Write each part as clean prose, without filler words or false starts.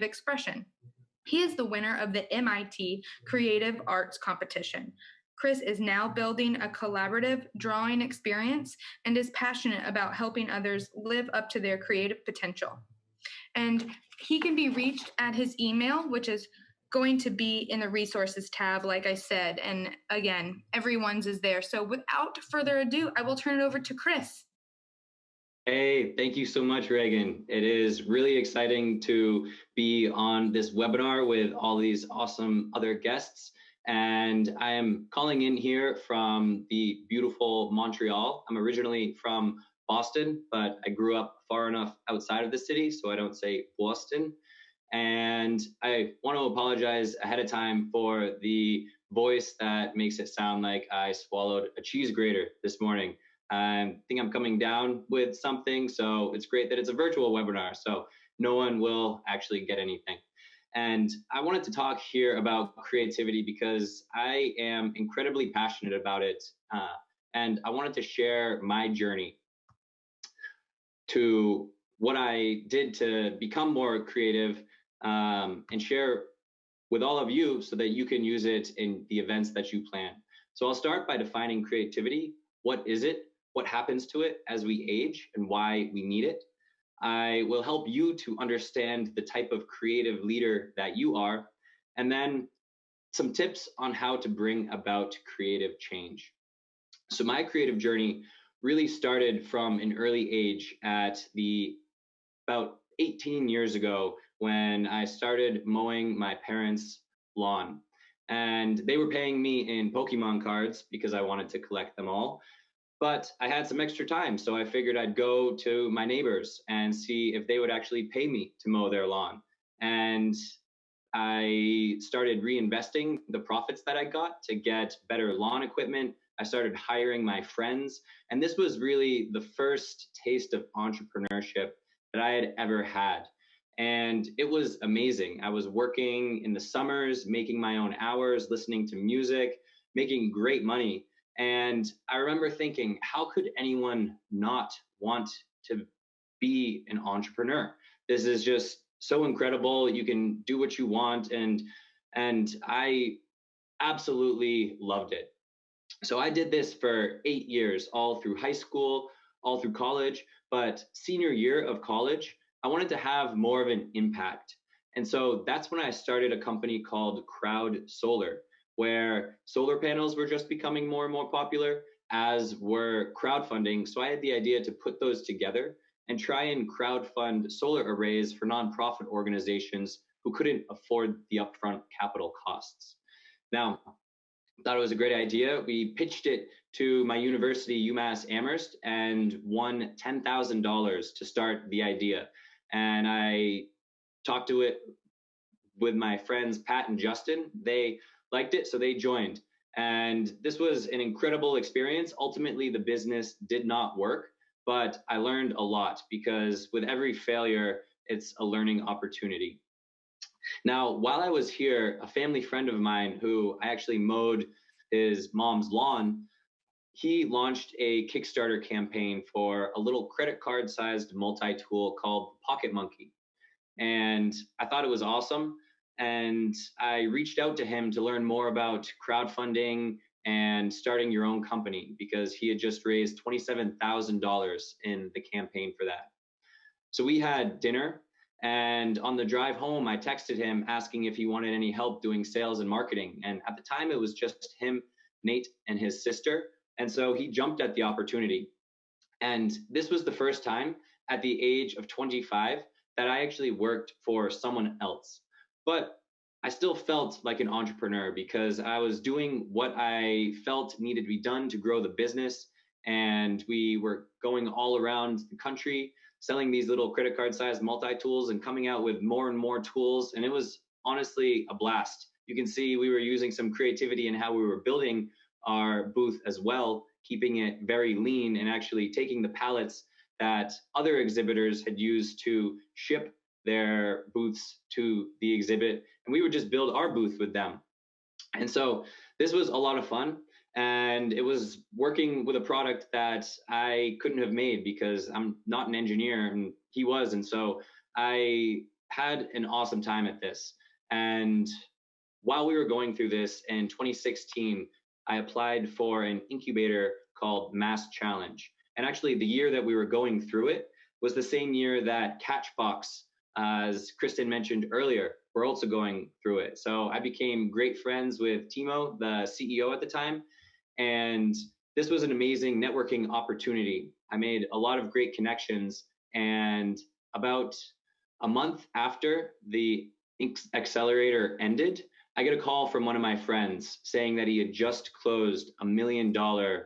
expression. He is the winner of the MIT Creative Arts Competition. Chris is now building a collaborative drawing experience and is passionate about helping others live up to their creative potential. And he can be reached at his email, which is going to be in the resources tab, like I said. And again, everyone's is there. So without further ado, I will turn it over to Chris. Hey, thank you so much, Reagan. It is really exciting to be on this webinar with all these awesome other guests. And I am calling in here from the beautiful Montreal. I'm originally from Boston, but I grew up far enough outside of the city, so I don't say Boston. And I want to apologize ahead of time for the voice that makes it sound like I swallowed a cheese grater this morning. I think I'm coming down with something, so it's great that it's a virtual webinar, so no one will actually get anything. And I wanted to talk here about creativity because I am incredibly passionate about it, and I wanted to share my journey to what I did to become more creative, and share with all of you so that you can use it in the events that you plan. So I'll start by defining creativity. What is it? What happens to it as we age and why we need it? I will help you to understand the type of creative leader that you are, and then some tips on how to bring about creative change. So my creative journey really started from an early age at about 18 years ago when I started mowing my parents' lawn. And they were paying me in Pokemon cards because I wanted to collect them all. But I had some extra time, so I figured I'd go to my neighbors and see if they would actually pay me to mow their lawn. And I started reinvesting the profits that I got to get better lawn equipment. I started hiring my friends. And this was really the first taste of entrepreneurship that I had ever had. And it was amazing. I was working in the summers, making my own hours, listening to music, making great money. And I remember thinking, how could anyone not want to be an entrepreneur? This is just so incredible. You can do what you want. And I absolutely loved it. So I did this for 8 years, all through high school, all through college. But senior year of college, I wanted to have more of an impact. And so that's when I started a company called Crowd Solar, where solar panels were just becoming more and more popular, as were crowdfunding. So I had the idea to put those together and try and crowdfund solar arrays for nonprofit organizations who couldn't afford the upfront capital costs. Now, I thought it was a great idea. We pitched it to my university, UMass Amherst, and won $10,000 to start the idea. And I talked to it with my friends, Pat and Justin. They liked it, so they joined. And this was an incredible experience. Ultimately, the business did not work, but I learned a lot because with every failure, it's a learning opportunity. Now, while I was here, a family friend of mine who I actually mowed his mom's lawn, he launched a Kickstarter campaign for a little credit card sized multi-tool called Pocket Monkey. And I thought it was awesome. And I reached out to him to learn more about crowdfunding and starting your own company because he had just raised $27,000 in the campaign for that. So we had dinner, and on the drive home, I texted him asking if he wanted any help doing sales and marketing. And at the time, it was just him, Nate, and his sister. And so he jumped at the opportunity. And this was the first time at the age of 25 that I actually worked for someone else. But I still felt like an entrepreneur because I was doing what I felt needed to be done to grow the business. And we were going all around the country, selling these little credit card sized multi-tools and coming out with more and more tools. And it was honestly a blast. You can see we were using some creativity in how we were building our booth as well, keeping it very lean and actually taking the pallets that other exhibitors had used to ship their booths to the exhibit, and we would just build our booth with them. And so this was a lot of fun, and it was working with a product that I couldn't have made because I'm not an engineer and he was. And so I had an awesome time at this. And while we were going through this in 2016, I applied for an incubator called Mass Challenge. And actually, the year that we were going through it was the same year that Catchbox, as Kristen mentioned earlier, were also going through it. So I became great friends with Timo, the CEO at the time. And this was an amazing networking opportunity. I made a lot of great connections. And about a month after the accelerator ended, I get a call from one of my friends saying that he had just closed $1 million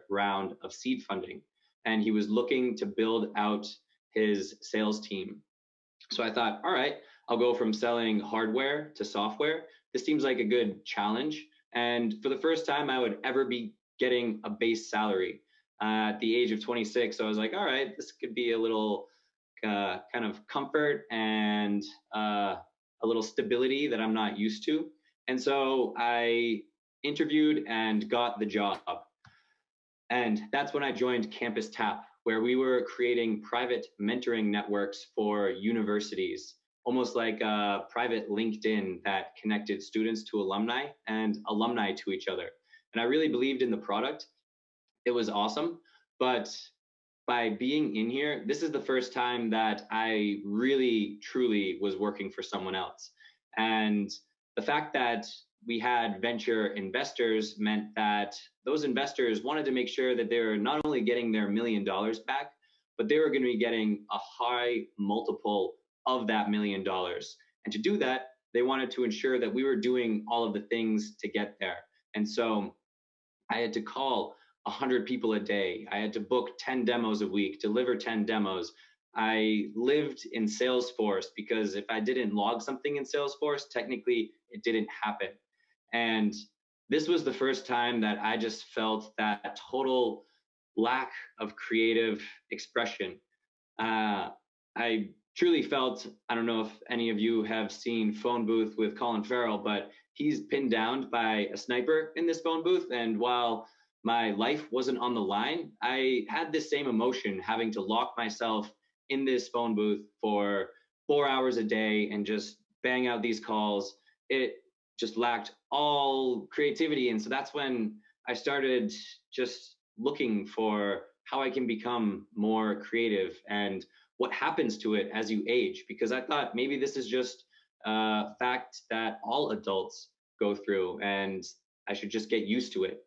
round of seed funding and he was looking to build out his sales team. So I thought, all right, I'll go from selling hardware to software. This seems like a good challenge. And for the first time I would ever be getting a base salary at the age of 26. So I was like, all right, this could be a little kind of comfort and a little stability that I'm not used to. And so I interviewed and got the job. And that's when I joined Campus Tap, where we were creating private mentoring networks for universities, almost like a private LinkedIn that connected students to alumni and alumni to each other. And I really believed in the product. It was awesome. But by being in here, this is the first time that I really, truly was working for someone else. And the fact that we had venture investors meant that those investors wanted to make sure that they were not only getting their $1 million back, but they were going to be getting a high multiple of that $1 million. And to do that, they wanted to ensure that we were doing all of the things to get there. And so I had to call 100 people a day. I had to book 10 demos a week, deliver 10 demos. I lived in Salesforce because if I didn't log something in Salesforce, technically it didn't happen. And this was the first time that I just felt that total lack of creative expression. I truly felt, I don't know if any of you have seen Phone Booth with Colin Farrell, but he's pinned down by a sniper in this phone booth. And while my life wasn't on the line, I had this same emotion having to lock myself in this phone booth for 4 hours a day and just bang out these calls. It just lacked all creativity. And so that's when I started just looking for how I can become more creative and what happens to it as you age, because I thought maybe this is just a fact that all adults go through and I should just get used to it.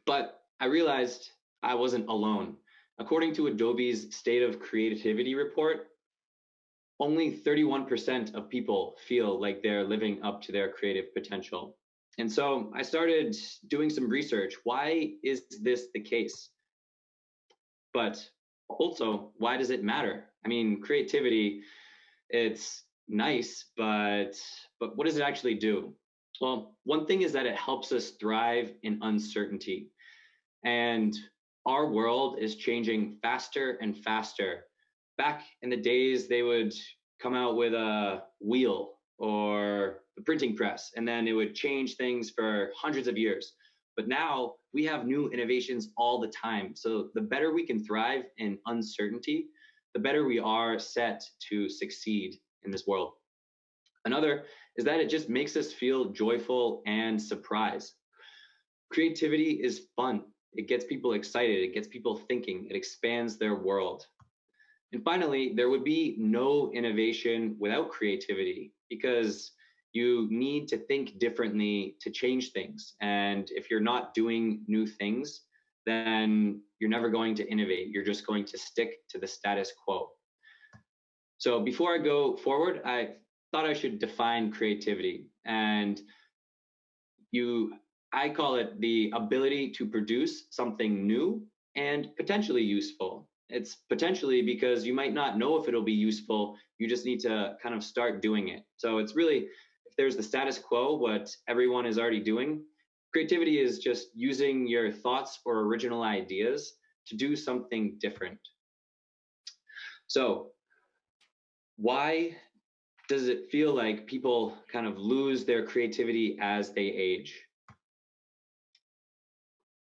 But I realized I wasn't alone. According to Adobe's State of Creativity report, only 31% of people feel like they're living up to their creative potential. And so I started doing some research. Why is this the case? But also, why does it matter? I mean, creativity, it's nice, but what does it actually do? Well, one thing is that it helps us thrive in uncertainty. And our world is changing faster and faster. Back in the days, they would come out with a wheel or the printing press, and then it would change things for hundreds of years. But now we have new innovations all the time. So the better we can thrive in uncertainty, the better we are set to succeed in this world. Another is that it just makes us feel joyful and surprised. Creativity is fun. It gets people excited. It gets people thinking. It expands their world. And finally, there would be no innovation without creativity because you need to think differently to change things. And if you're not doing new things, then you're never going to innovate. You're just going to stick to the status quo. So before I go forward, I thought I should define creativity. And I call it the ability to produce something new and potentially useful. It's potentially because you might not know if it'll be useful. You just need to kind of start doing it. So it's really, if there's the status quo, what everyone is already doing, creativity is just using your thoughts or original ideas to do something different. So why does it feel like people kind of lose their creativity as they age?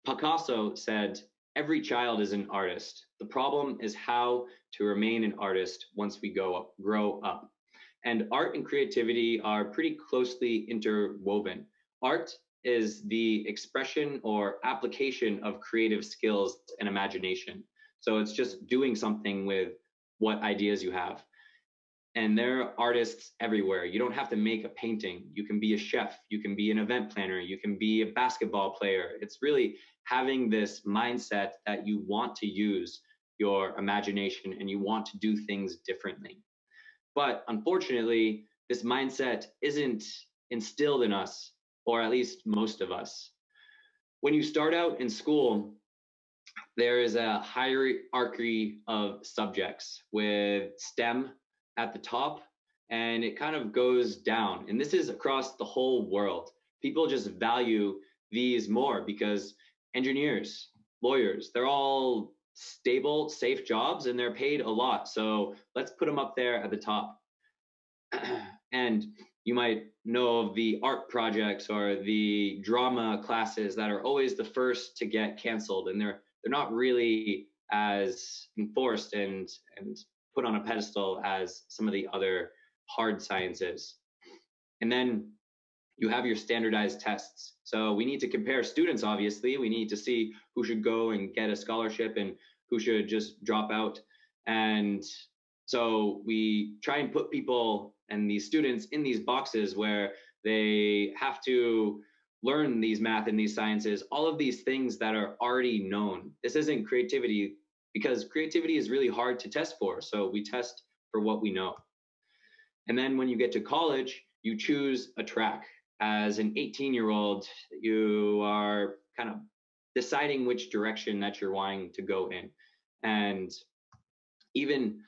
Picasso said, "Every child is an artist. The problem is how to remain an artist once we grow up." And art and creativity are pretty closely interwoven. Art is the expression or application of creative skills and imagination. So it's just doing something with what ideas you have. And there are artists everywhere. You don't have to make a painting. You can be a chef, you can be an event planner, you can be a basketball player. It's really having this mindset that you want to use your imagination and you want to do things differently. But unfortunately, this mindset isn't instilled in us, or at least most of us. When you start out in school, there is a hierarchy of subjects with STEM at the top, and it kind of goes down. And this is across the whole world. People just value these more because engineers, lawyers, they're all stable, safe jobs and they're paid a lot. So let's put them up there at the top. And you might know of the art projects or the drama classes that are always the first to get canceled, and they're not really as enforced and put on a pedestal as some of the other hard sciences. And then you have your standardized tests. So we need to compare students, obviously. We need to see who should go and get a scholarship and who should just drop out. And so we try and put people and these students in these boxes where they have to learn these math and these sciences, all of these things that are already known. This isn't creativity because creativity is really hard to test for. So we test for what we know. And then when you get to college, you choose a track. As an 18-year-old, you are kind of deciding which direction that you're wanting to go in. And even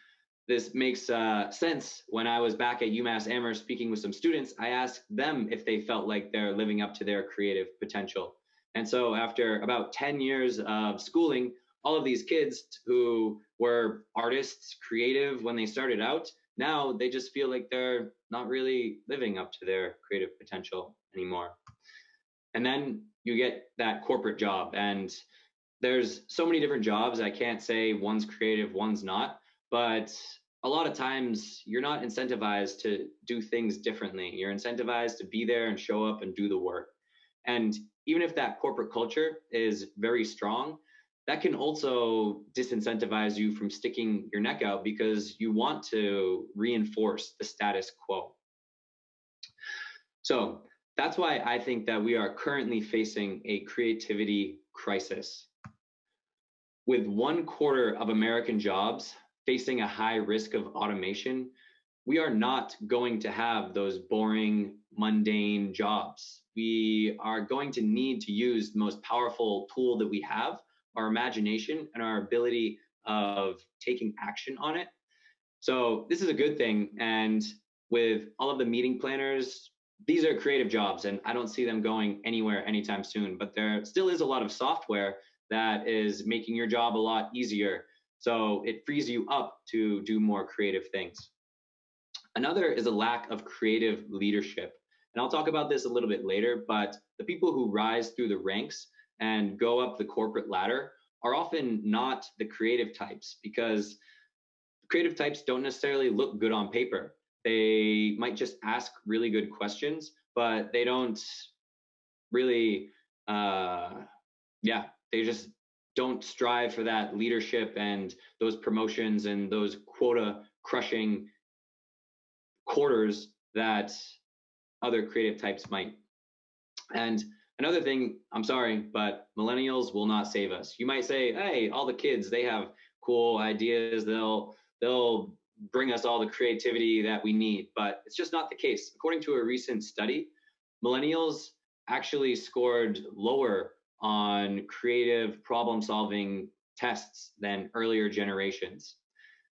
this makes sense. When I was back at UMass Amherst speaking with some students, I asked them if they felt like they're living up to their creative potential. And so after about 10 years of schooling, all of these kids who were artists, creative when they started out, now they just feel like they're not really living up to their creative potential anymore. And then you get that corporate job, and there's so many different jobs. I can't say one's creative, one's not, but a lot of times you're not incentivized to do things differently. You're incentivized to be there and show up and do the work. And even if that corporate culture is very strong, that can also disincentivize you from sticking your neck out because you want to reinforce the status quo. So that's why I think that we are currently facing a creativity crisis. With 1/4 of American jobs facing a high risk of automation, we are not going to have those boring, mundane jobs. We are going to need to use the most powerful tool that we have, our imagination and our ability of taking action on it. So this is a good thing. And with all of the meeting planners, these are creative jobs, and I don't see them going anywhere anytime soon. But there still is a lot of software that is making your job a lot easier. So it frees you up to do more creative things. Another is a lack of creative leadership. And I'll talk about this a little bit later, but the people who rise through the ranks and go up the corporate ladder are often not the creative types, because creative types don't necessarily look good on paper. They might just ask really good questions, but they don't really, they just don't strive for that leadership and those promotions and those quota crushing quarters that other creative types might. And another thing, I'm sorry, but millennials will not save us. You might say, hey, all the kids, they have cool ideas. They'll bring us all the creativity that we need, but it's just not the case. According to a recent study, millennials actually scored lower on creative problem solving tests than earlier generations.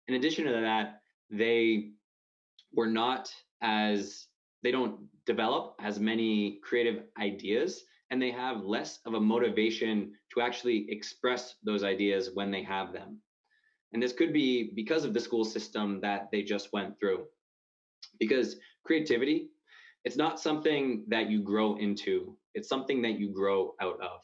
In addition to that, they don't develop as many creative ideas, and they have less of a motivation to actually express those ideas when they have them. And this could be because of the school system that they just went through. Because creativity, it's not something that you grow into, it's something that you grow out of.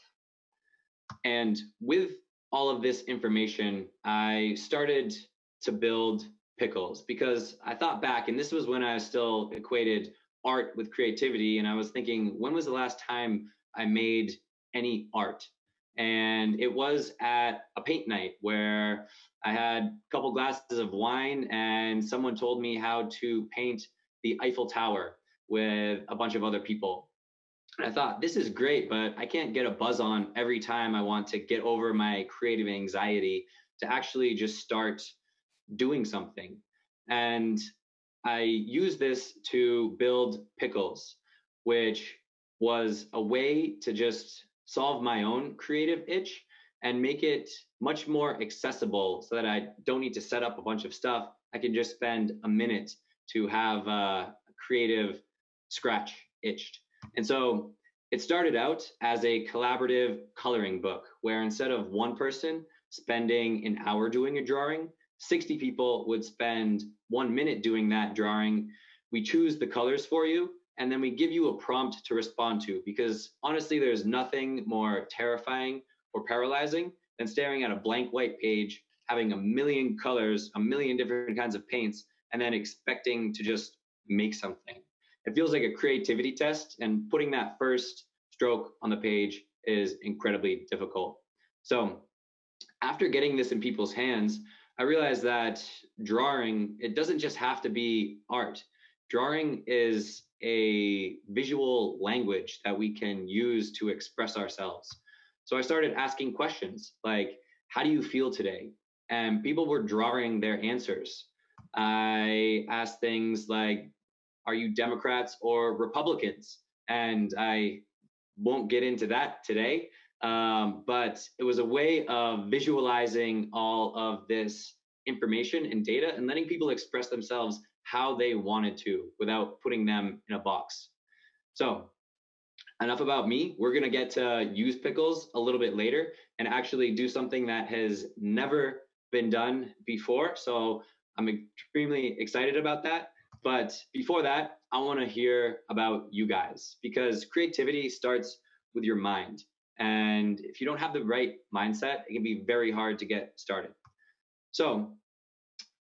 And with all of this information, I started to build Pickles, because I thought back, and this was when I still equated art with creativity. And I was thinking, when was the last time I made any art? And it was at a paint night where I had a couple glasses of wine and someone told me how to paint the Eiffel Tower with a bunch of other people. And I thought, this is great, but I can't get a buzz on every time I want to get over my creative anxiety to actually just start doing something. And I used this to build Pickles, which was a way to just solve my own creative itch and make it much more accessible so that I don't need to set up a bunch of stuff. I can just spend a minute to have a creative scratch itched. And so it started out as a collaborative coloring book where instead of one person spending an hour doing a drawing, 60 people would spend 1 minute doing that drawing. We choose the colors for you, and then we give you a prompt to respond to, because honestly, there's nothing more terrifying or paralyzing than staring at a blank white page, having a million colors, a million different kinds of paints, and then expecting to just make something. It feels like a creativity test, and putting that first stroke on the page is incredibly difficult. So after getting this in people's hands, I realized that drawing, it doesn't just have to be art. Drawing is a visual language that we can use to express ourselves. So I started asking questions like, how do you feel today? And people were drawing their answers. I asked things like, are you Democrats or Republicans? And I won't get into that today. But it was a way of visualizing all of this information and data and letting people express themselves how they wanted to without putting them in a box. So enough about me. We're going to get to use Pickles a little bit later and actually do something that has never been done before. So I'm extremely excited about that. But before that, I want to hear about you guys, because creativity starts with your mind. And if you don't have the right mindset, it can be very hard to get started. So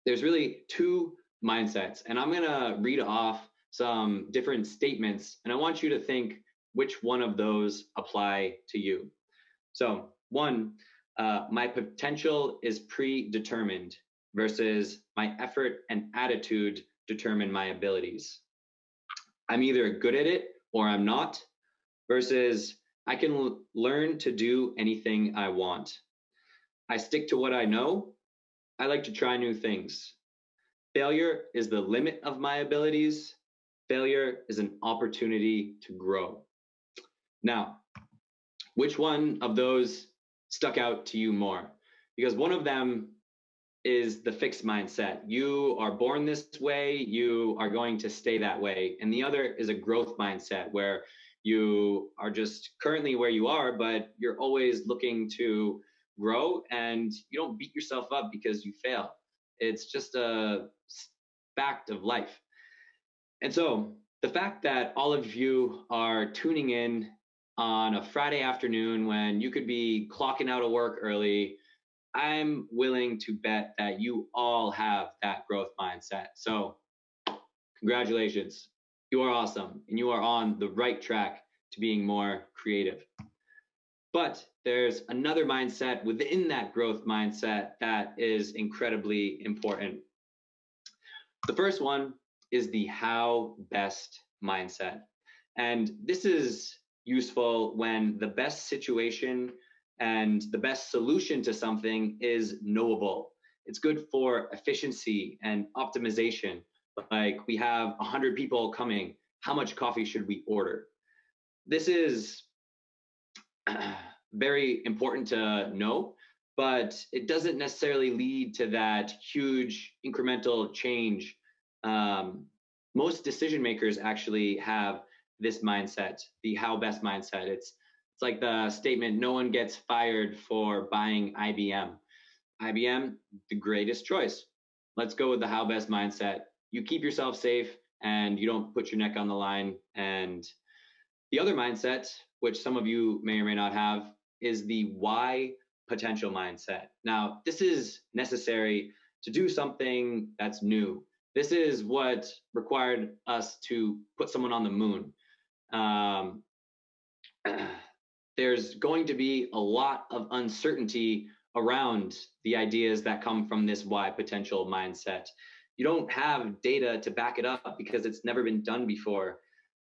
there's really two mindsets, and I'm going to read off some different statements, and I want you to think which one of those apply to you. So one, my potential is predetermined versus my effort and attitude determine my abilities. I'm either good at it or I'm not, versus I can learn to do anything I want. I stick to what I know. I like to try new things. Failure is the limit of my abilities. Failure is an opportunity to grow. Now, which one of those stuck out to you more? Because one of them is the fixed mindset. You are born this way, you are going to stay that way. And the other is a growth mindset where you are just currently where you are, but you're always looking to grow and you don't beat yourself up because you fail. It's just a fact of life. And so the fact that all of you are tuning in on a Friday afternoon when you could be clocking out of work early, I'm willing to bet that you all have that growth mindset. So congratulations. You are awesome and you are on the right track to being more creative. But there's another mindset within that growth mindset that is incredibly important. The first one is the how best mindset. And this is useful when the best situation and the best solution to something is knowable. It's good for efficiency and optimization. Like, we have 100 people coming. How much coffee should we order? This is very important to know, but it doesn't necessarily lead to that huge incremental change. Most decision makers actually have this mindset, the how best mindset. It's like the statement, no one gets fired for buying IBM. IBM, the greatest choice. Let's go with the how best mindset. You keep yourself safe and you don't put your neck on the line. And the other mindset, which some of you may or may not have, is the why potential mindset. Now, this is necessary to do something that's new. This is what required us to put someone on the moon. Um, there's going to be a lot of uncertainty around the ideas that come from this Y potential mindset. You don't have data to back it up because it's never been done before.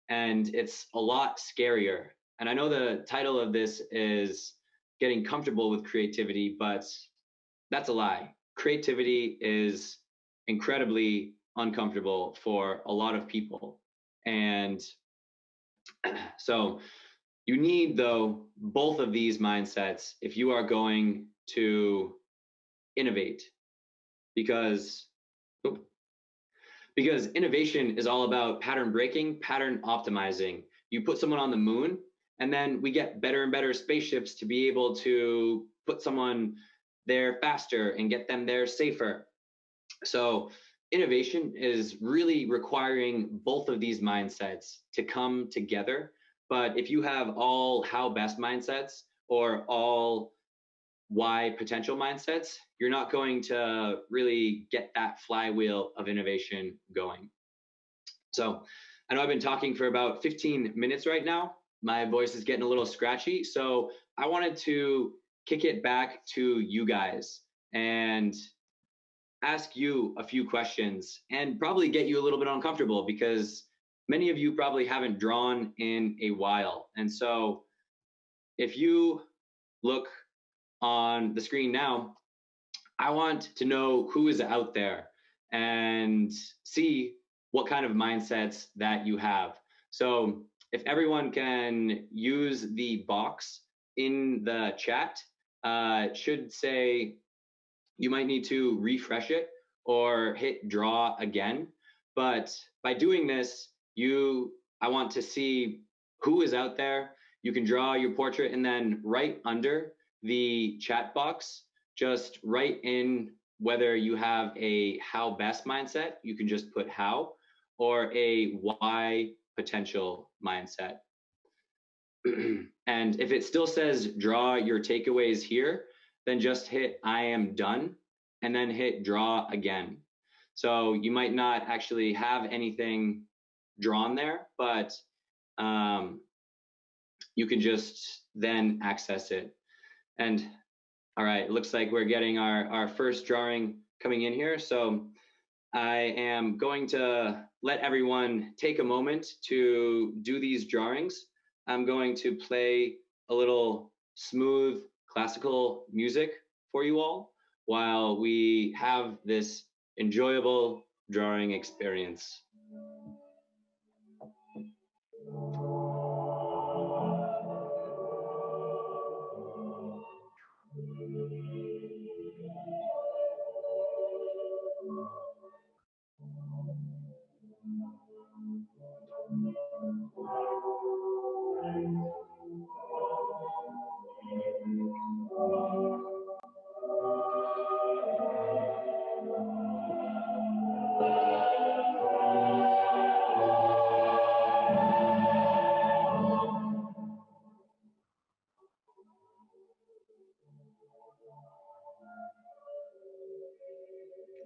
And it's a lot scarier. And I know the title of this is Getting Comfortable with Creativity, but that's a lie. Creativity is incredibly uncomfortable for a lot of people. And so you need, though, both of these mindsets if you are going to innovate, because innovation is all about pattern breaking, pattern optimizing. You put someone on the moon, and then we get better and better spaceships to be able to put someone there faster and get them there safer. So innovation is really requiring both of these mindsets to come together. But if you have all how best mindsets or all why potential mindsets, you're not going to really get that flywheel of innovation going. So I know I've been talking for about 15 minutes right now. My voice is getting a little scratchy. So I wanted to kick it back to you guys and ask you a few questions and probably get you a little bit uncomfortable, because many of you probably haven't drawn in a while. And so if you look on the screen now, I want to know who is out there and see what kind of mindsets that you have. So if everyone can use the box in the chat, it should say you might need to refresh it or hit draw again. But by doing this, I want to see who is out there. You can draw your portrait, and then right under the chat box, just write in whether you have a how best mindset, you can just put how, or a why potential mindset. And if it still says draw your takeaways here, then just hit I am done and then hit draw again. So you might not actually have anything drawn there, but you can just then access it. And all right, it looks like we're getting our first drawing coming in here. So I am going to let everyone take a moment to do these drawings. I'm going to play a little smooth classical music for you all while we have this enjoyable drawing experience.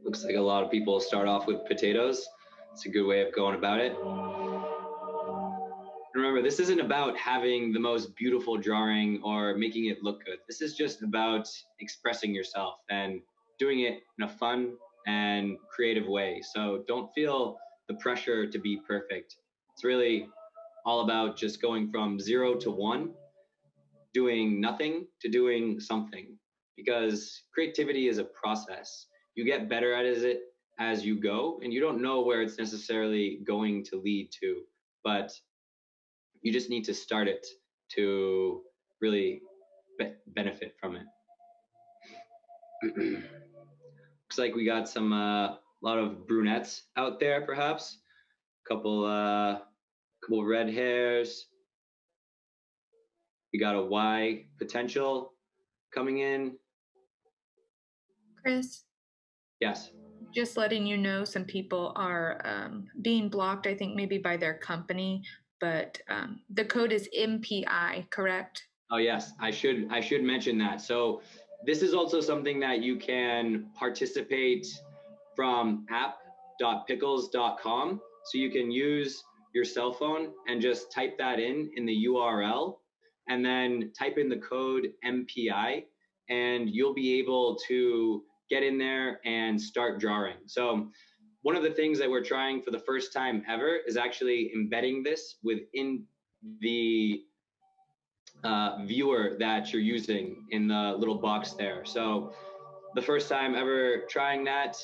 Looks like a lot of people start off with potatoes. It's a good way of going about it. Remember, this isn't about having the most beautiful drawing or making it look good. This is just about expressing yourself and doing it in a fun and creative way. So don't feel the pressure to be perfect. It's really all about just going from 0 to 1, doing nothing to doing something, because creativity is a process. You get better at it as you go, and you don't know where it's necessarily going to lead to, but you just need to start it to really benefit from it. Looks like we got some lot of brunettes out there, perhaps. Couple red hairs. We got a Y potential coming in. Chris? Yes. Just letting you know, some people are being blocked, I think maybe by their company, but the code is MPI, correct? Oh yes, I should mention that. So This is also something that you can participate from app.pickles.com. So you can use your cell phone and just type that in the URL, and then type in the code MPI, and you'll be able to get in there and start drawing. So one of the things that we're trying for the first time ever is actually embedding this within the viewer that you're using in the little box there. So the first time ever trying that,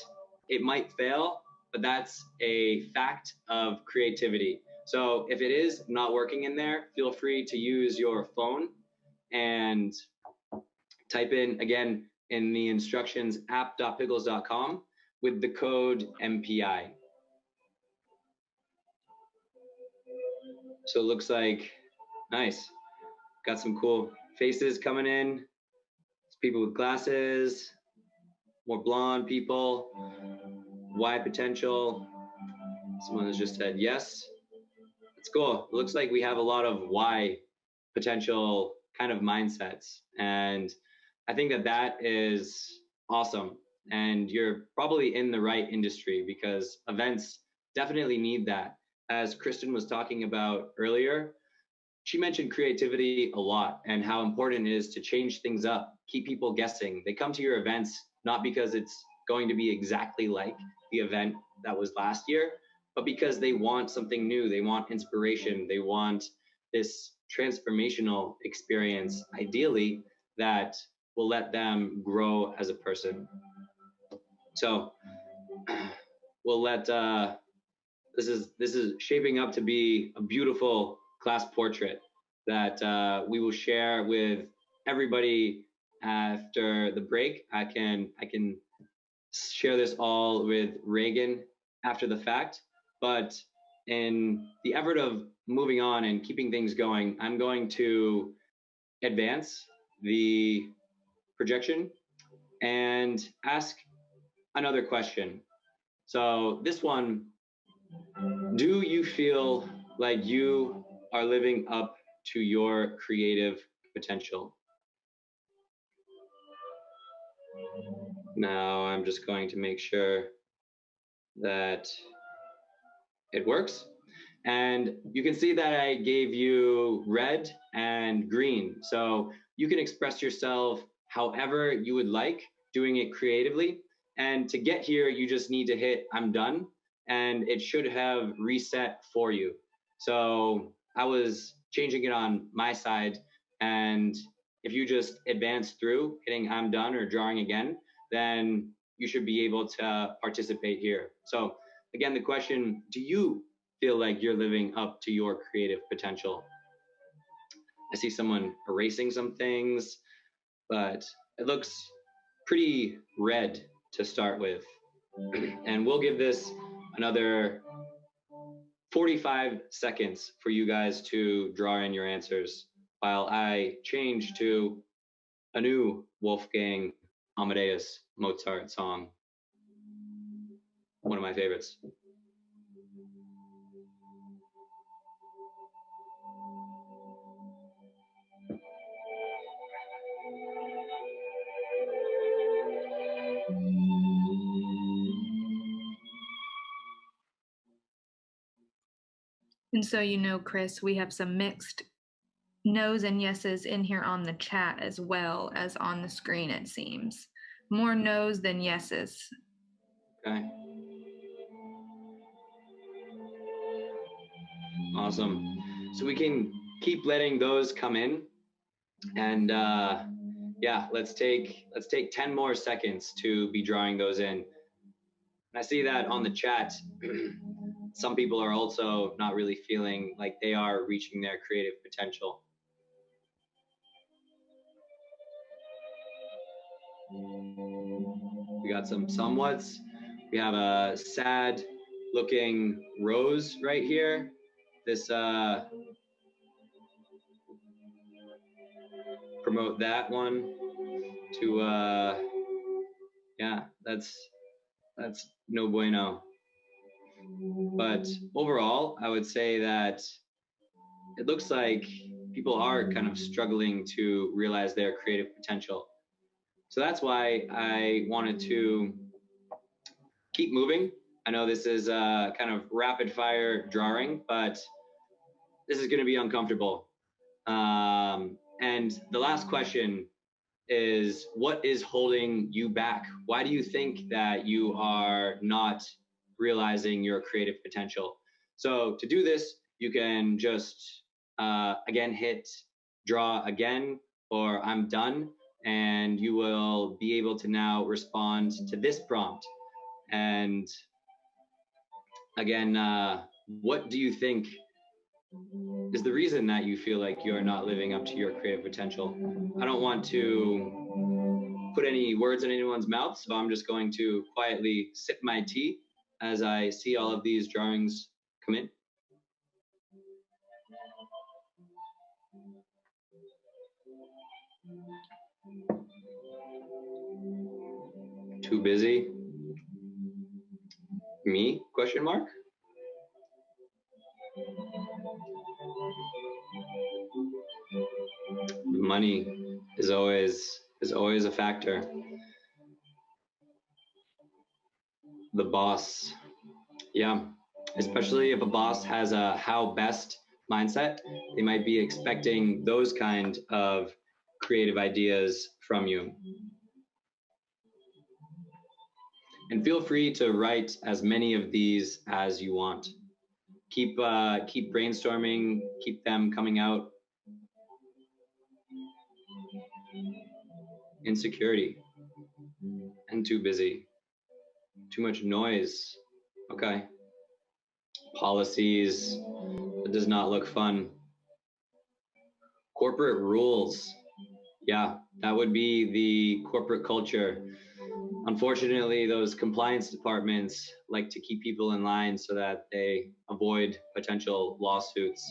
it might fail, but that's a fact of creativity. So if it is not working in there, feel free to use your phone and type in, again, in the instructions, app.pickles.com with the code MPI. So it looks like, nice. Got some cool faces coming in. It's people with glasses, more blonde people, Y potential. Someone has just said yes. It's cool. It looks like we have a lot of Y potential kind of mindsets. And I think that that is awesome. And you're probably in the right industry because events definitely need that. As Kristen was talking about earlier, she mentioned creativity a lot and how important it is to change things up, keep people guessing. They come to your events not because it's going to be exactly like the event that was last year, but because they want something new. They want inspiration. They want this transformational experience, ideally, that will let them grow as a person. So we'll let this is shaping up to be a beautiful class portrait that we will share with everybody after the break. I can share this all with Reagan after the fact, but in the effort of moving on and keeping things going, I'm going to advance the projection and ask another question. So this one, do you feel like you are living up to your creative potential? Now I'm just going to make sure that it works. And you can see that I gave you red and green. So you can express yourself however you would like, doing it creatively. And to get here, you just need to hit I'm done, and it should have reset for you. So I was changing it on my side. And if you just advance through hitting I'm done or drawing again, then you should be able to participate here. So again, the question, do you feel like you're living up to your creative potential? I see someone erasing some things, but it looks pretty red to start with. And we'll give this another 45 seconds for you guys to draw in your answers while I change to a new Wolfgang Amadeus Mozart song, one of my favorites. And so, you know, Chris, we have some mixed no's and yeses in here on the chat as well as on the screen, it seems. More no's than yeses. Okay. Awesome. So we can keep letting those come in. And yeah, let's take 10 more seconds to be drawing those in. And I see that on the chat, some people are also not really feeling like they are reaching their creative potential. We got some somewhats. We have a sad looking rose right here. This promote that one to yeah, that's no bueno. But overall, I would say that it looks like people are kind of struggling to realize their creative potential. So that's why I wanted to keep moving. I know this is a kind of rapid fire drawing, but this is going to be uncomfortable. And the last question is, what is holding you back? Why do you think that you are not realizing your creative potential? So to do this, you can just, again, hit draw again, or I'm done, and you will be able to now respond to this prompt. And again, what do you think is the reason that you feel like you're not living up to your creative potential? I don't want to put any words in anyone's mouth, so I'm just going to quietly sip my tea as I see all of these drawings come in. Too busy? Me? Question mark? Money is always a factor. The boss. Yeah. Especially if a boss has a how best mindset, they might be expecting those kind of creative ideas from you. And feel free to write as many of these as you want. Keep brainstorming, keep them coming out. Insecurity and too busy. Too much noise. Okay. Policies. That does not look fun. Corporate rules. Yeah, that would be the corporate culture. Unfortunately, those compliance departments like to keep people in line so that they avoid potential lawsuits.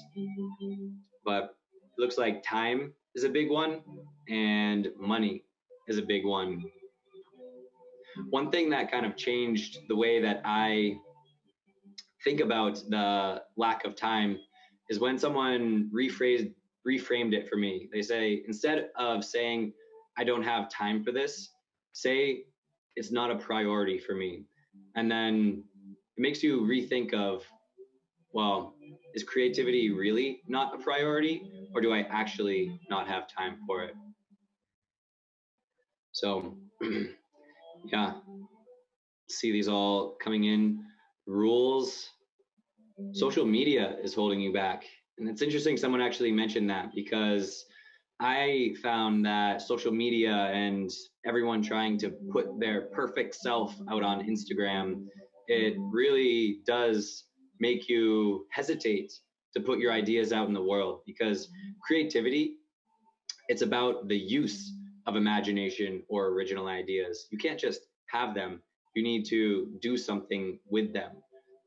But it looks like time is a big one and money is a big one. One thing that kind of changed the way that I think about the lack of time is when someone reframed it for me. They say, instead of saying, I don't have time for this, say, it's not a priority for me. And then it makes you rethink of, well, is creativity really not a priority, or do I actually not have time for it? So, yeah, see these all coming in. Rules. Social media is holding you back. And it's interesting someone actually mentioned that, because I found that social media and everyone trying to put their perfect self out on Instagram, it really does make you hesitate to put your ideas out in the world, because creativity, it's about the use of imagination or original ideas. You can't just have them, you need to do something with them.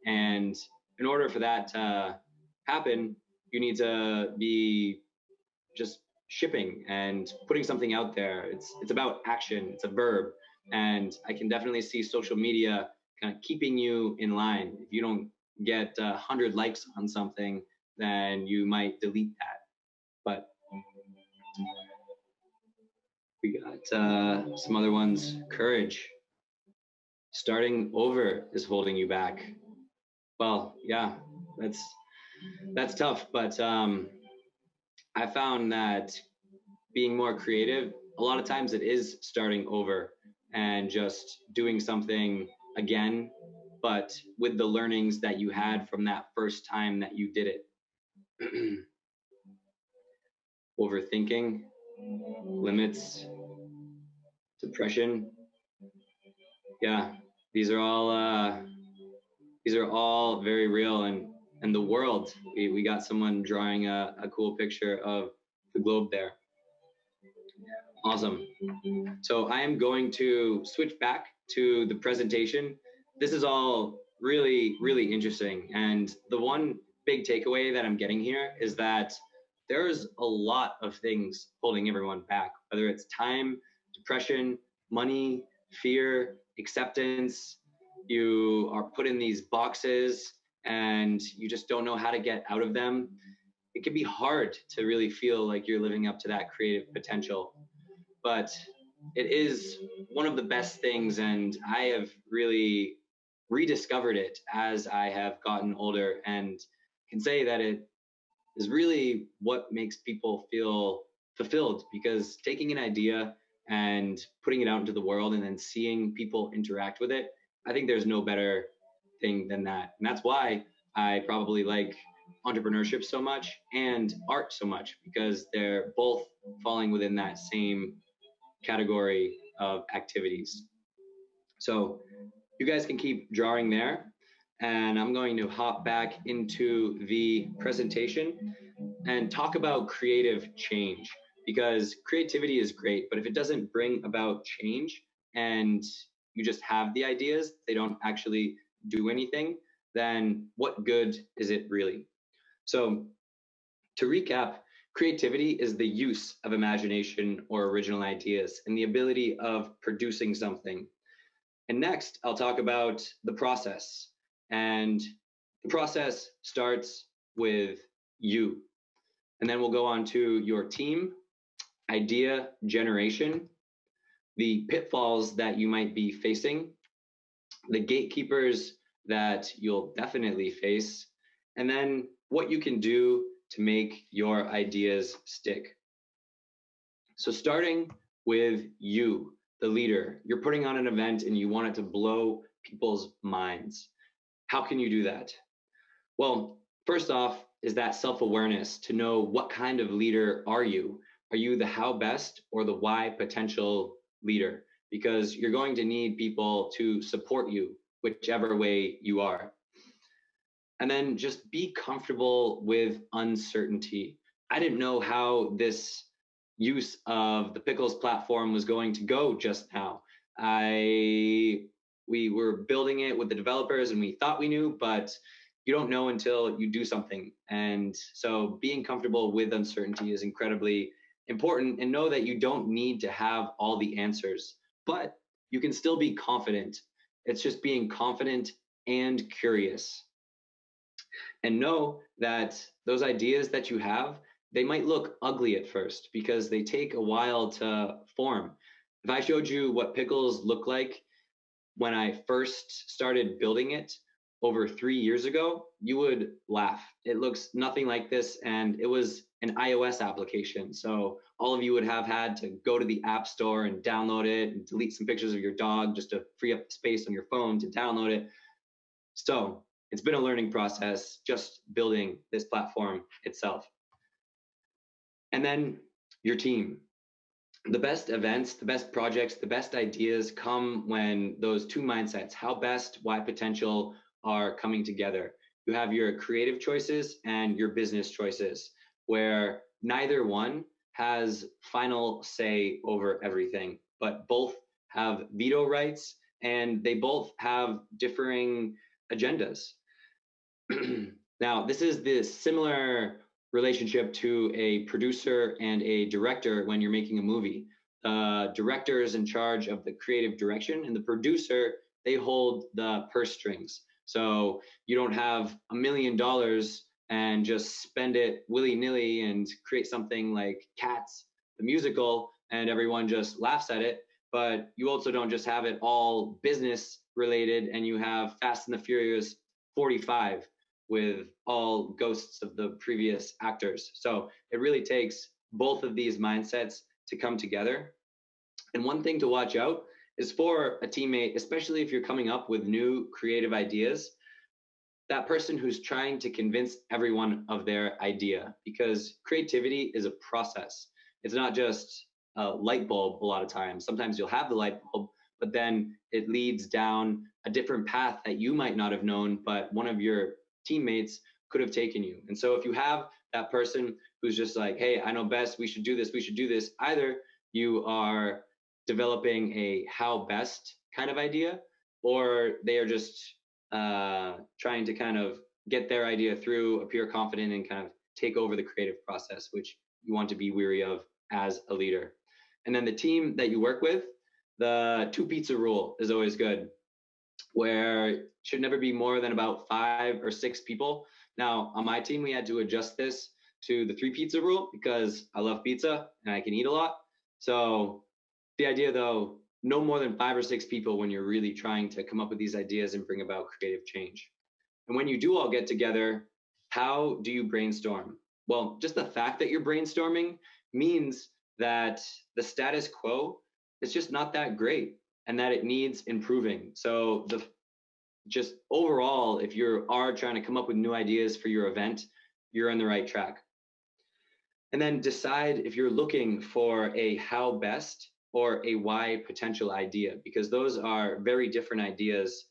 And in order for that to happen, you need to be just shipping and putting something out there. It's about action. It's a verb, and I can definitely see social media kind of keeping you in line. If you don't get 100 likes on something, then you might delete that. But we got some other ones. Courage. Starting over is holding you back. Well, yeah, that's tough, but I found that being more creative, a lot of times it is starting over and just doing something again, but with the learnings that you had from that first time that you did it. Overthinking, limits, depression. Yeah, these are all very real, and the world. We got someone drawing a cool picture of the globe there. Awesome. So I am going to switch back to the presentation. This is all really, really interesting. And the one big takeaway that I'm getting here is that there's a lot of things holding everyone back, whether it's time, depression, money, fear, acceptance. You are put in these boxes and you just don't know how to get out of them. It can be hard to really feel like you're living up to that creative potential. But it is one of the best things, and I have really rediscovered it as I have gotten older, and can say that it is really what makes people feel fulfilled, because taking an idea and putting it out into the world and then seeing people interact with it, I think there's no better thing than that. And that's why I probably like entrepreneurship so much and art so much, because they're both falling within that same category of activities. So you guys can keep drawing there. And I'm going to hop back into the presentation and talk about creative change, because creativity is great, but if it doesn't bring about change and you just have the ideas, they don't actually do anything, then what good is it really? So, to recap, creativity is the use of imagination or original ideas and the ability of producing something. And next, I'll talk about the process. And the process starts with you. And then we'll go on to your team, idea generation, the pitfalls that you might be facing, the gatekeepers that you'll definitely face, and then what you can do to make your ideas stick. So, starting with you, the leader, you're putting on an event and you want it to blow people's minds. How can you do that? Well, first off, is that self awareness to know what kind of leader are you? Are you the how best or the why potential leader? Because you're going to need people to support you, whichever way you are. And then just be comfortable with uncertainty. I didn't know how this use of the Pickles platform was going to go just now. We were building it with the developers and we thought we knew, but you don't know until you do something. And so being comfortable with uncertainty is incredibly important, and know that you don't need to have all the answers, but you can still be confident. It's just being confident and curious, and know that those ideas that you have, they might look ugly at first because they take a while to form. If I showed you what Pickles looked like when I first started building it over 3 years ago, you would laugh. It looks nothing like this, and it was an iOS application. So all of you would have had to go to the App Store and download it and delete some pictures of your dog just to free up space on your phone to download it. So it's been a learning process just building this platform itself. And then your team. The best events, the best projects, the best ideas come when those two mindsets, how best, why potential, are coming together. You have your creative choices and your business choices, where neither one has final say over everything, but both have veto rights and they both have differing agendas. Now, this is the similar relationship to a producer and a director when you're making a movie. The director is in charge of the creative direction, and the producer, they hold the purse strings. So you don't have $1 million and just spend it willy-nilly and create something like Cats, the musical, and everyone just laughs at it. But you also don't just have it all business related and you have Fast and the Furious 45 with all ghosts of the previous actors. So it really takes both of these mindsets to come together. And one thing to watch out is for a teammate, especially if you're coming up with new creative ideas, that person who's trying to convince everyone of their idea, because creativity is a process. It's not just a light bulb a lot of times. Sometimes you'll have the light bulb, but then it leads down a different path that you might not have known, but one of your teammates could have taken you. And so if you have that person who's just like, hey, I know best, we should do this, either you are developing a how best kind of idea, or they are just trying to kind of get their idea through, appear confident, and kind of take over the creative process, which you want to be weary of as a leader. And then the team that you work with, the 2 pizza rule is always good, where it should never be more than about 5 or 6 people. Now, on my team, we had to adjust this to the 3 pizza rule because I love pizza and I can eat a lot. So The idea, though, no more than 5 or 6 people when you're really trying to come up with these ideas and bring about creative change. And when you do all get together, how do you brainstorm? Well, just the fact that you're brainstorming means that the status quo is just not that great and that it needs improving. So the just overall, if you are trying to come up with new ideas for your event, you're on the right track. And then decide if you're looking for a how best or a why potential idea, because those are very different ideas.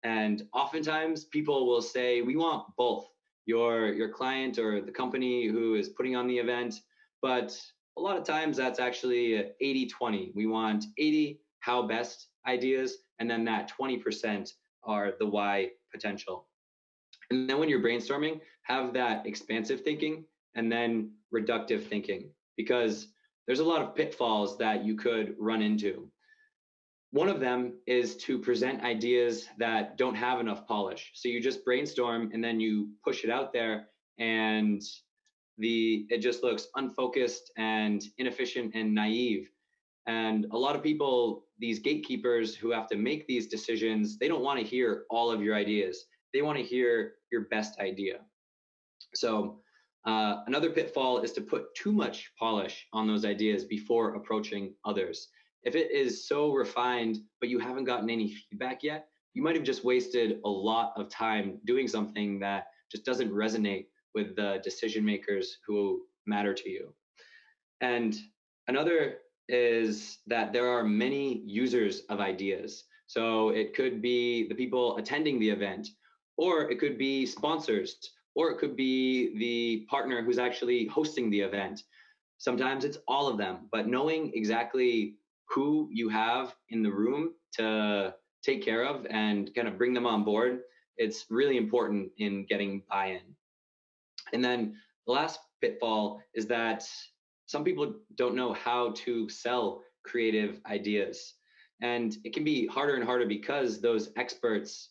And oftentimes people will say, we want both your client or the company who is putting on the event. But a lot of times that's actually 80-20. We want 80 how best ideas, and then that 20% are the why potential. And then when you're brainstorming, have that expansive thinking and then reductive thinking, because there's a lot of pitfalls that you could run into. One of them is to present ideas that don't have enough polish. So you just brainstorm and then you push it out there, and it just looks unfocused and inefficient and naive. And a lot of people, these gatekeepers who have to make these decisions, they don't want to hear all of your ideas. They want to hear your best idea. So another pitfall is to put too much polish on those ideas before approaching others. If it is so refined, but you haven't gotten any feedback yet, you might have just wasted a lot of time doing something that just doesn't resonate with the decision makers who matter to you. And another is that there are many users of ideas. So it could be the people attending the event, or it could be sponsors, or it could be the partner who's actually hosting the event. Sometimes it's all of them, but knowing exactly who you have in the room to take care of and kind of bring them on board, it's really important in getting buy-in. And then the last pitfall is that some people don't know how to sell creative ideas. And it can be harder and harder because those experts,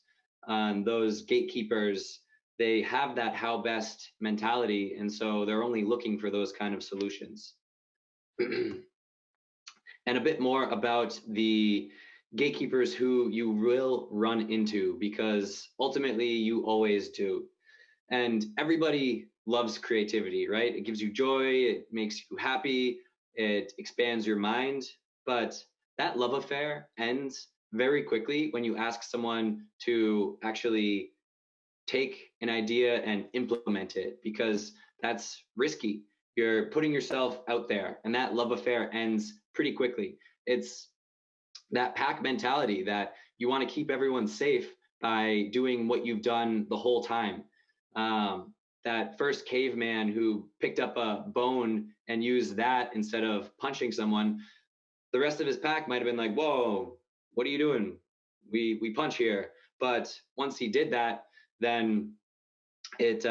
those gatekeepers, they have that how best mentality. And so they're only looking for those kind of solutions. And a bit more about the gatekeepers who you will run into, because ultimately you always do. And everybody loves creativity, right? It gives you joy, it makes you happy, it expands your mind. But that love affair ends very quickly when you ask someone to actually take an idea and implement it, because that's risky. You're putting yourself out there, and that love affair ends pretty quickly. It's that pack mentality that you want to keep everyone safe by doing what you've done the whole time. That first caveman who picked up a bone and used that instead of punching someone, the rest of his pack might have been like, whoa, what are you doing? We punch here. But once he did that, then it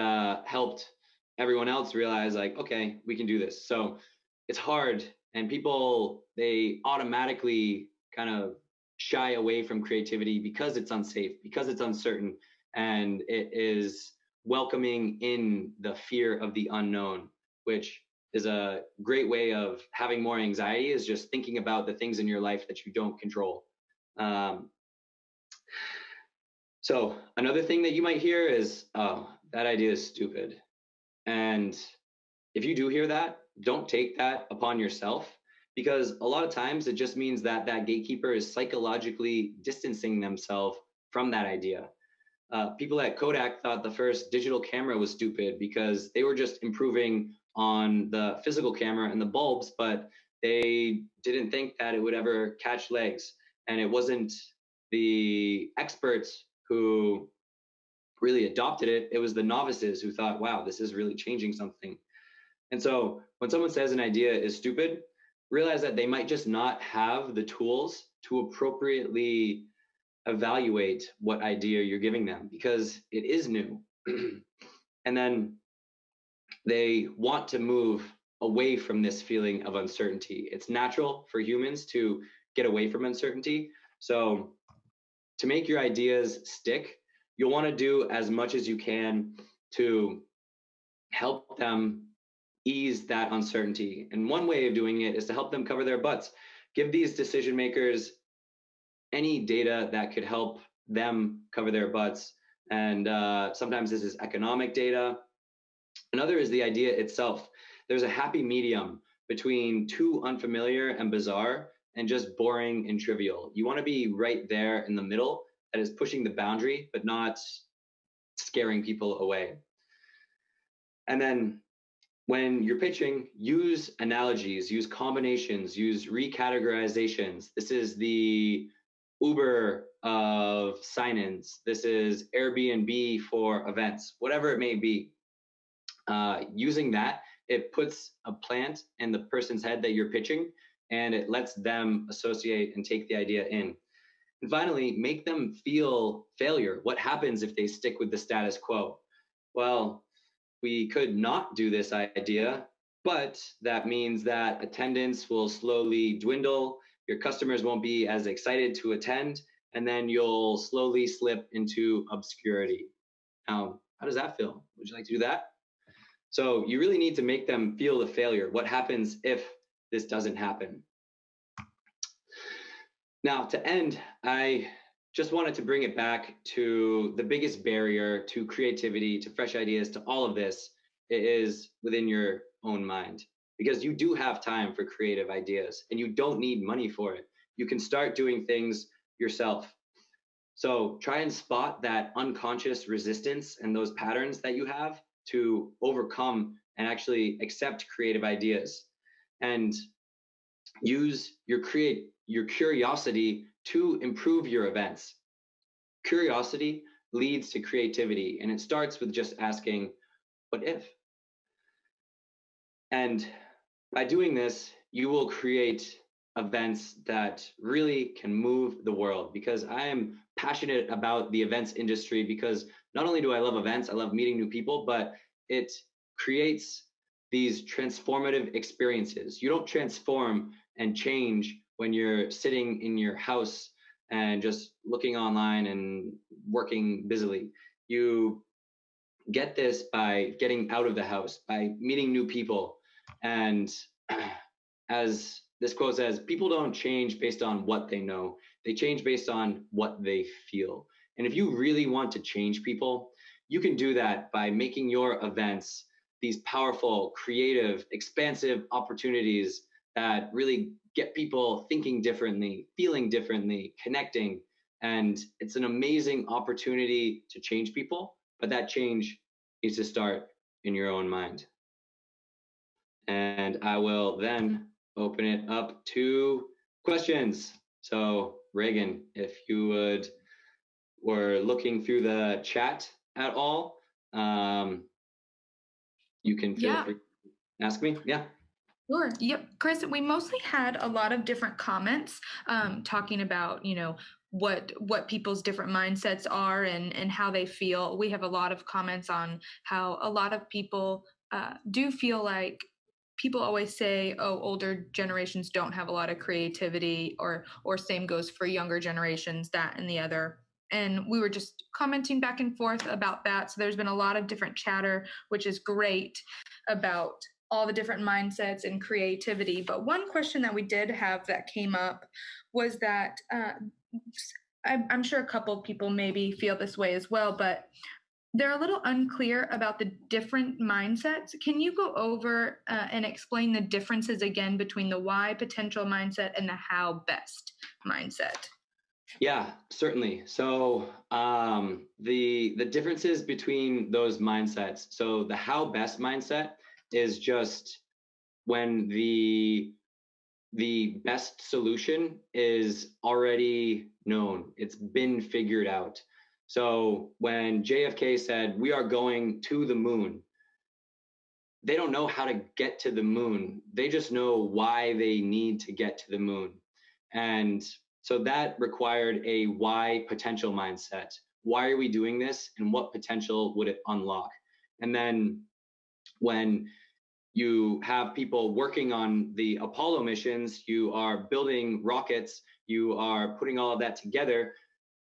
helped everyone else realize, like, okay, we can do this. So it's hard, and people, they automatically kind of shy away from creativity because it's unsafe, because it's uncertain, and it is welcoming in the fear of the unknown, which is a great way of having more anxiety, is just thinking about the things in your life that you don't control. So another thing that you might hear is, oh, that idea is stupid. And if you do hear that, don't take that upon yourself, because a lot of times it just means that that gatekeeper is psychologically distancing themselves from that idea. People at Kodak thought the first digital camera was stupid because they were just improving on the physical camera and the bulbs, but they didn't think that it would ever catch legs. And it wasn't the experts who really adopted it. It was the novices who thought, wow, this is really changing something. And so when someone says an idea is stupid, realize that they might just not have the tools to appropriately evaluate what idea you're giving them, because it is new. And then they want to move away from this feeling of uncertainty. It's natural for humans to get away from uncertainty. So to make your ideas stick, you'll want to do as much as you can to help them ease that uncertainty. And one way of doing it is to help them cover their butts. Give these decision makers any data that could help them cover their butts. And sometimes this is economic data. Another is the idea itself. There's a happy medium between too unfamiliar and bizarre and just boring and trivial. You want to be right there in the middle that is pushing the boundary, but not scaring people away. And then when you're pitching, use analogies, use combinations, use recategorizations. This is the Uber of sign-ins. This is Airbnb for events, whatever it may be. Using that, it puts a plant in the person's head that you're pitching, and it lets them associate and take the idea in. And finally, make them feel failure. What happens if they stick with the status quo? Well, we could not do this idea, but that means that attendance will slowly dwindle. Your customers won't be as excited to attend, and then you'll slowly slip into obscurity. Now, how does that feel? Would you like to do that? So you really need to make them feel the failure. What happens if this doesn't happen? Now, to end, I just wanted to bring it back to the biggest barrier to creativity, to fresh ideas, to all of this. It is within your own mind, because you do have time for creative ideas and you don't need money for it. You can start doing things yourself. So try and spot that unconscious resistance and those patterns that you have to overcome and actually accept creative ideas, and use your curiosity to improve your events. Curiosity leads to creativity, and it starts with just asking, what if? And by doing this, you will create events that really can move the world, because I am passionate about the events industry, because not only do I love events, I love meeting new people, but it creates these transformative experiences. You don't transform and change when you're sitting in your house and just looking online and working busily. You get this by getting out of the house, by meeting new people. And as this quote says, people don't change based on what they know. They change based on what they feel. And if you really want to change people, you can do that by making your events these powerful, creative, expansive opportunities that really get people thinking differently, feeling differently, connecting. And it's an amazing opportunity to change people, but that change needs to start in your own mind. And I will then open it up to questions. So Reagan, if you were looking through the chat at all, you can feel free to ask me. Yeah. Sure. Yep. Chris, we mostly had a lot of different comments talking about, what people's different mindsets are and how they feel. We have a lot of comments on how a lot of people do feel like people always say, oh, older generations don't have a lot of creativity, or same goes for younger generations, that and the other. And we were just commenting back and forth about that. So there's been a lot of different chatter, which is great, about all the different mindsets and creativity. But one question that we did have that came up was that I'm sure a couple of people maybe feel this way as well, but they're a little unclear about the different mindsets. Can you go over and explain the differences again between the why potential mindset and the how best mindset? Yeah, certainly. So the differences between those mindsets. So the how best mindset is just when the best solution is already known. It's been figured out. So when JFK said, we are going to the moon, they don't know how to get to the moon. They just know why they need to get to the moon. And so that required a why potential mindset. Why are we doing this, and what potential would it unlock? And then when you have people working on the Apollo missions, you are building rockets, you are putting all of that together,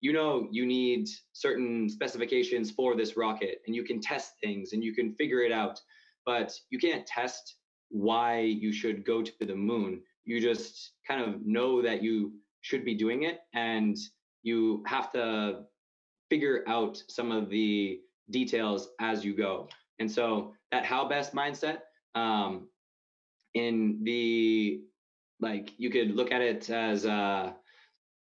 you need certain specifications for this rocket, and you can test things and you can figure it out, but you can't test why you should go to the moon. You just kind of know that you should be doing it, and you have to figure out some of the details as you go. And so that how best mindset, um, in the like, you could look at it as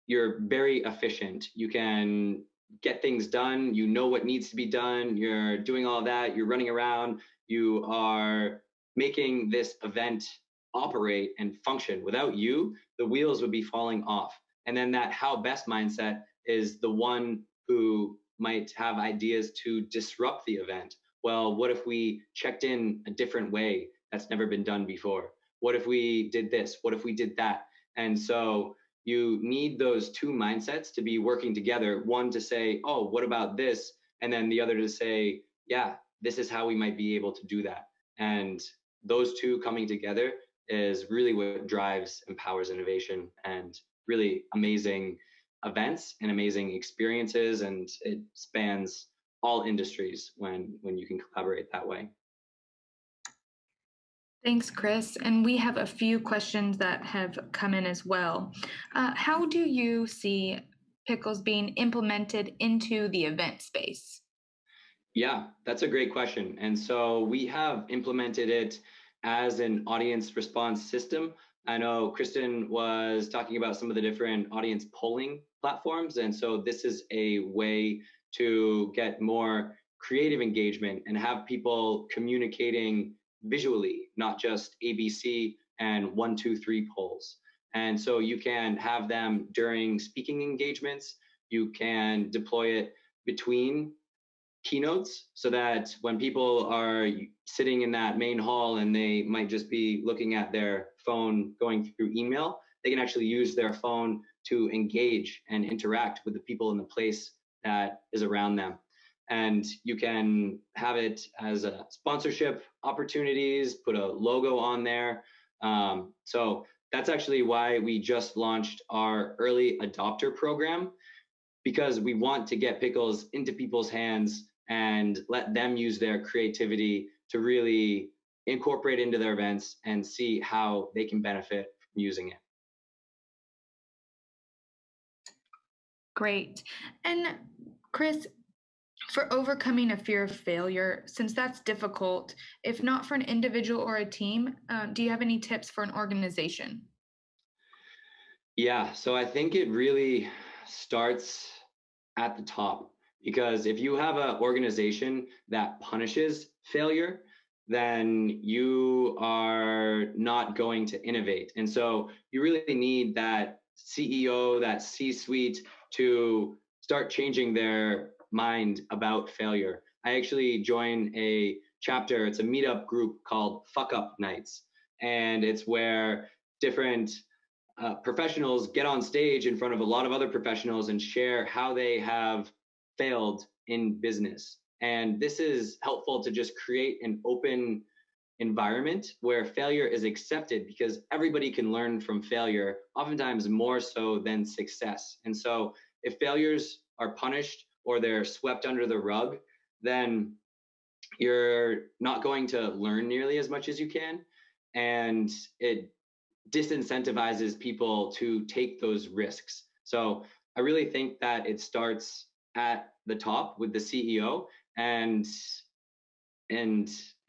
you're very efficient. You can get things done. You know what needs to be done. You're doing all that. You're running around. You are making this event operate and function. Without you, the wheels would be falling off. And then that how best mindset is the one who might have ideas to disrupt the event. Well, what if we checked in a different way that's never been done before? What if we did this? What if we did that? And so you need those two mindsets to be working together. One to say, oh, what about this? And then the other to say, yeah, this is how we might be able to do that. And those two coming together is really what drives, empowers innovation, and really amazing events and amazing experiences. And it spans all industries when you can collaborate that way. Thanks, Chris. And we have a few questions that have come in as well. How do you see Pickles being implemented into the event space? Yeah, that's a great question. And so we have implemented it as an audience response system. I know Kristen was talking about some of the different audience polling platforms. And so this is a way to get more creative engagement and have people communicating visually, not just ABC and 1, 2, 3 polls. And so you can have them during speaking engagements. You can deploy it between keynotes so that when people are sitting in that main hall and they might just be looking at their phone going through email, they can actually use their phone to engage and interact with the people in the place that is around them. And you can have it as a sponsorship opportunities, put a logo on there. So that's actually why we just launched our early adopter program, because we want to get Pickles into people's hands and let them use their creativity to really incorporate into their events and see how they can benefit from using it. Great. And Chris, for overcoming a fear of failure, since that's difficult, if not for an individual or a team, do you have any tips for an organization? Yeah, so I think it really starts at the top, because if you have an organization that punishes failure, then you are not going to innovate. And so you really need that CEO, that C suite to start changing their mind about failure. I actually join a chapter, it's a meetup group called Fuck Up Nights. And it's where different professionals get on stage in front of a lot of other professionals and share how they have failed in business. And this is helpful to just create an open environment where failure is accepted, because everybody can learn from failure, oftentimes more so than success. And so if failures are punished or they're swept under the rug, then you're not going to learn nearly as much as you can. And it disincentivizes people to take those risks. So I really think that it starts at the top with the CEO and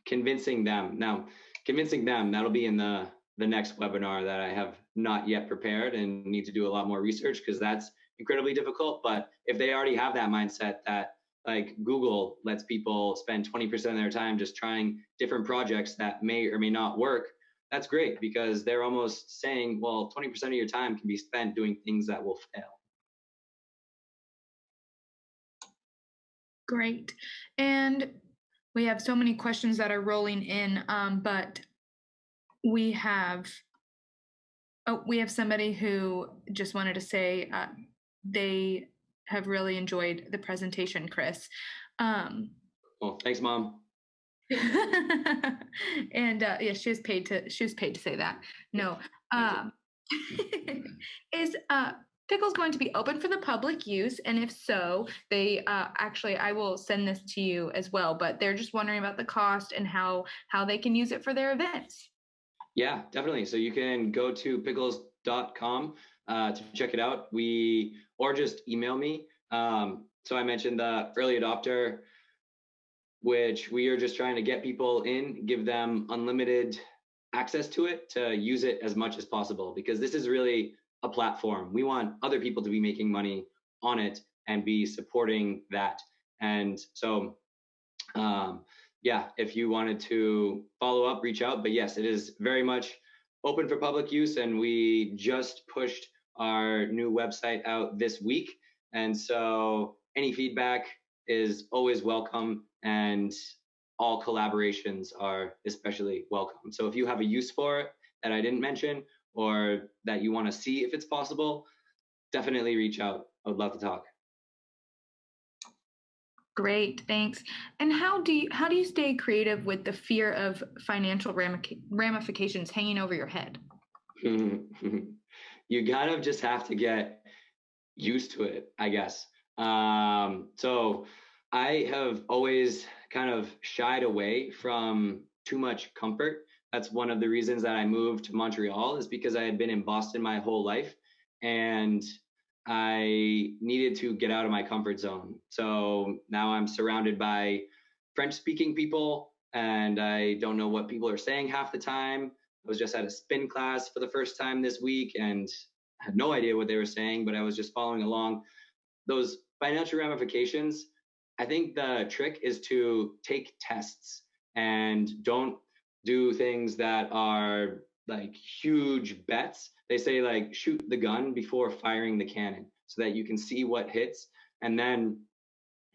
convincing them. Now, convincing them, that'll be in the next webinar that I have not yet prepared and need to do a lot more research, because that's incredibly difficult. But if they already have that mindset that, like, Google lets people spend 20% of their time just trying different projects that may or may not work, that's great, because they're almost saying, well, 20% of your time can be spent doing things that will fail. Great. And we have so many questions that are rolling in, but we have we have somebody who just wanted to say they have really enjoyed the presentation, Chris. Well, thanks, Mom. And yeah, she was paid to say that. No. Is Pickles going to be open for the public use? And if so, they actually, I will send this to you as well, but they're just wondering about the cost and how they can use it for their events. Yeah, definitely. So you can go to pickles.com to check it out. Or just email me. So I mentioned the early adopter, which we are just trying to get people in, give them unlimited access to it, to use it as much as possible, because this is really a platform. We want other people to be making money on it and be supporting that. And so, yeah, if you wanted to follow up, reach out. But yes, it is very much open for public use. And we just pushed our new website out this week. And so any feedback is always welcome, and all collaborations are especially welcome. So if you have a use for it that I didn't mention, or that you want to see if it's possible, definitely reach out. I would love to talk. Great, thanks. And how do you stay creative with the fear of financial ramifications hanging over your head? You kind of just have to get used to it, I guess. So I have always kind of shied away from too much comfort. That's one of the reasons that I moved to Montreal, is because I had been in Boston my whole life, and I needed to get out of my comfort zone. So now I'm surrounded by French speaking people, and I don't know what people are saying half the time. I was just at a spin class for the first time this week and had no idea what they were saying, but I was just following along. Those financial ramifications, I think the trick is to take tests and don't do things that are like huge bets. They say like shoot the gun before firing the cannon, so that you can see what hits, and then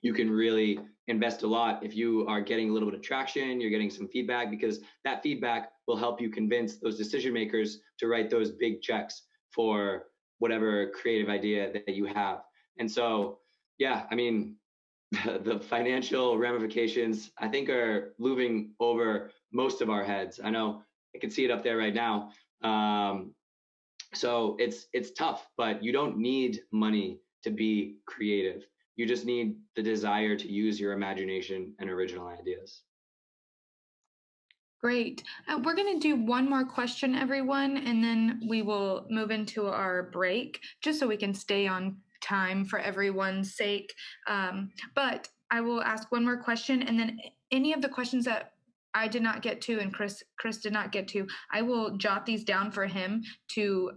you can really invest a lot if you are getting a little bit of traction, you're getting some feedback, because that feedback will help you convince those decision makers to write those big checks for whatever creative idea that you have. And so, yeah, I mean, the financial ramifications, I think, are looming over most of our heads. I know I can see it up there right now. So it's tough, but you don't need money to be creative. You just need the desire to use your imagination and original ideas. Great. We're going to do one more question, everyone, and then we will move into our break just so we can stay on time for everyone's sake. But I will ask one more question, and then any of the questions that I did not get to and Chris did not get to, I will jot these down for him to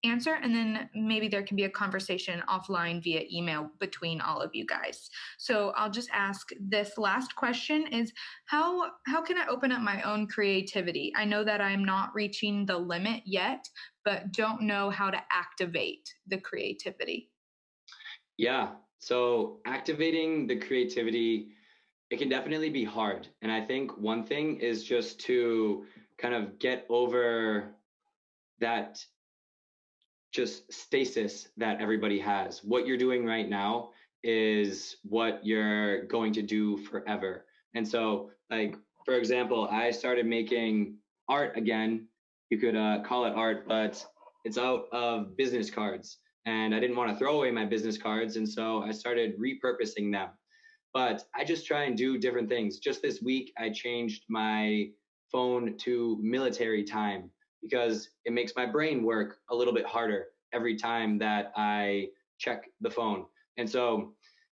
answer, and then maybe there can be a conversation offline via email between all of you guys. So I'll just ask this last question: is how can I open up my own creativity? I know that I'm not reaching the limit yet, but don't know how to activate the creativity. Yeah. So activating the creativity, it can definitely be hard. And I think one thing is just to kind of get over that just stasis that everybody has. What you're doing right now is what you're going to do forever. And so, like, for example, I started making art again. You could call it art, but it's out of business cards. And I didn't want to throw away my business cards. And so I started repurposing them. But I just try and do different things. Just this week, I changed my phone to military time, because it makes my brain work a little bit harder every time that I check the phone. And so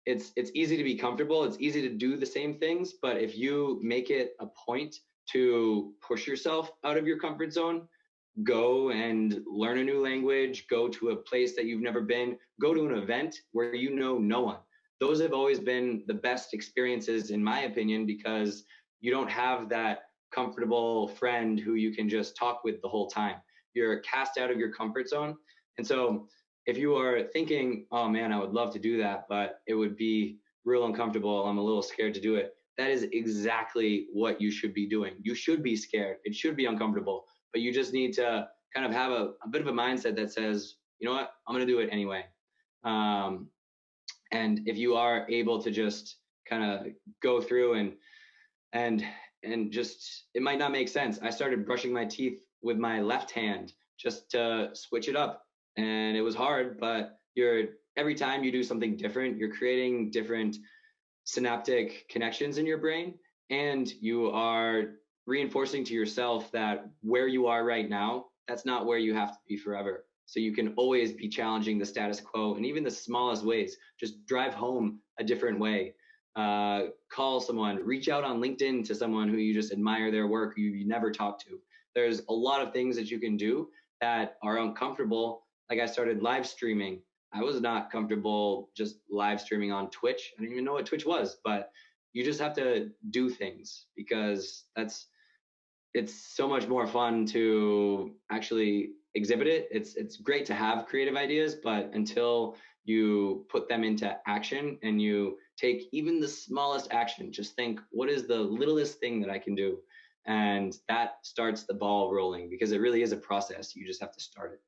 it's easy to be comfortable. It's easy to do the same things, but if you make it a point to push yourself out of your comfort zone, go and learn a new language, go to a place that you've never been, go to an event where you know no one. Those have always been the best experiences, in my opinion, because you don't have that comfortable friend who you can just talk with the whole time. You're cast out of your comfort zone. And so if you are thinking, oh man, I would love to do that, but it would be real uncomfortable, I'm a little scared to do it, that is exactly what you should be doing. You should be scared. It should be uncomfortable, but you just need to kind of have a bit of a mindset that says, you know what, I'm going to do it anyway. Um, and if you are able to just kind of go through and and just, it might not make sense. I started brushing my teeth with my left hand just to switch it up, and it was hard, but you're every time you do something different, you're creating different synaptic connections in your brain, and you are reinforcing to yourself that where you are right now, that's not where you have to be forever. So you can always be challenging the status quo in even the smallest ways. Just drive home a different way. Call someone, reach out on LinkedIn to someone who you just admire their work, who you never talked to. There's a lot of things that you can do that are uncomfortable. Like I started live streaming. I was not comfortable just live streaming on Twitch. I didn't even know what Twitch was, but you just have to do things because it's so much more fun to actually exhibit it. It's great to have creative ideas, but until you put them into action and you take even the smallest action, just think, what is the littlest thing that I can do? And that starts the ball rolling because it really is a process. You just have to start it.